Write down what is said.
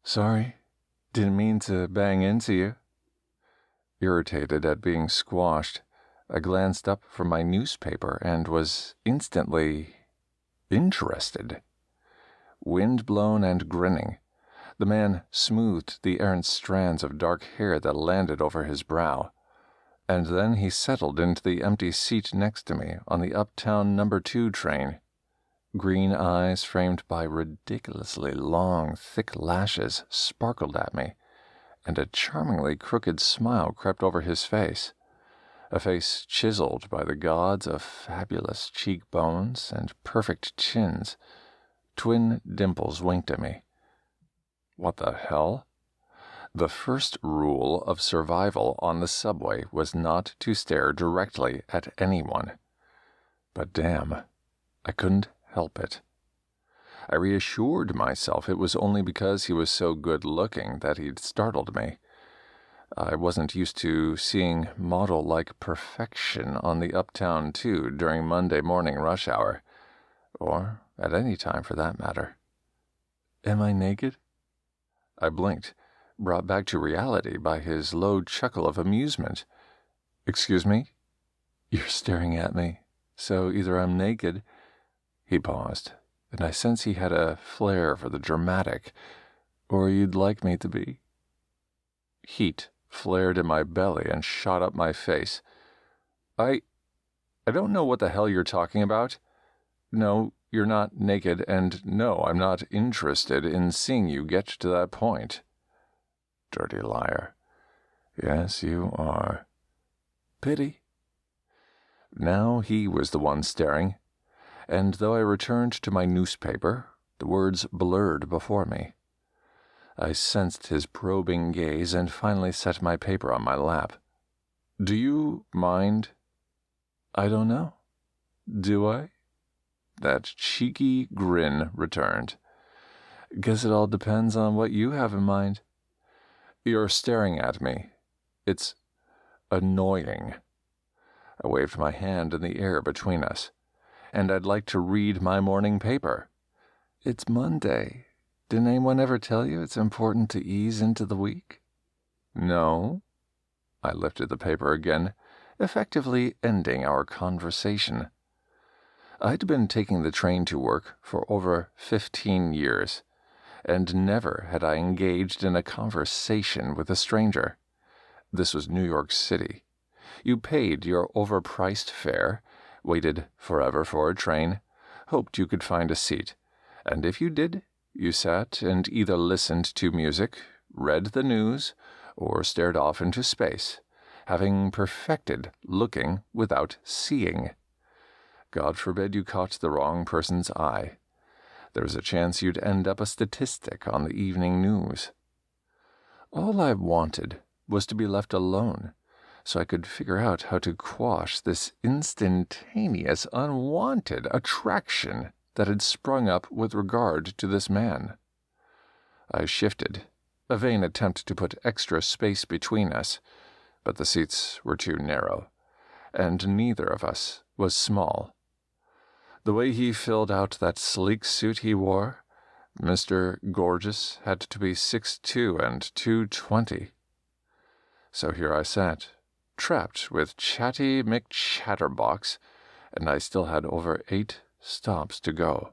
Sorry, didn't mean to bang into you. Irritated at being squashed, I glanced up from my newspaper and was instantly interested. Wind-blown and grinning, the man smoothed the errant strands of dark hair that landed over his brow, and then he settled into the empty seat next to me on the Uptown Number 2 train. Green eyes framed by ridiculously long, thick lashes sparkled at me, and a charmingly crooked smile crept over his face, a face chiseled by the gods of fabulous cheekbones and perfect chins. Twin dimples winked at me. What the hell? The first rule of survival on the subway was not to stare directly at anyone. But damn, I couldn't help it. I reassured myself it was only because he was so good-looking that he'd startled me. I wasn't used to seeing model-like perfection on the Uptown 2 during Monday morning rush hour, or at any time for that matter. Am I naked? I blinked, brought back to reality by his low chuckle of amusement. Excuse me? You're staring at me, so either I'm naked. He paused, and I sensed he had a flair for the dramatic, or you'd like me to be. Heat flared in my belly and shot up my face. I don't know what the hell you're talking about. No, you're not naked, and no, I'm not interested in seeing you get to that point. Dirty liar. Yes, you are. Pity. Now he was the one staring, and though I returned to my newspaper, the words blurred before me. I sensed his probing gaze and finally set my paper on my lap. Do you mind? I don't know. Do I? That cheeky grin returned. Guess it all depends on what you have in mind. You're staring at me. It's annoying. I waved my hand in the air between us. And I'd like to read my morning paper. It's Monday. Didn't anyone ever tell you it's important to ease into the week? No. I lifted the paper again, effectively ending our conversation. I'd been taking the train to work for over 15 years, and never had I engaged in a conversation with a stranger. This was New York City. You paid your overpriced fare, waited forever for a train, hoped you could find a seat, and if you did, you sat and either listened to music, read the news, or stared off into space, having perfected looking without seeing. God forbid you caught the wrong person's eye. There was a chance you'd end up a statistic on the evening news. All I wanted was to be left alone, so I could figure out how to quash this instantaneous, unwanted attraction that had sprung up with regard to this man. I shifted, a vain attempt to put extra space between us, but the seats were too narrow, and neither of us was small. The way he filled out that sleek suit he wore, Mr. Gorgeous had to be 6'2" and 220. So here I sat, trapped with chatty McChatterbox, and I still had over 8 stops to go.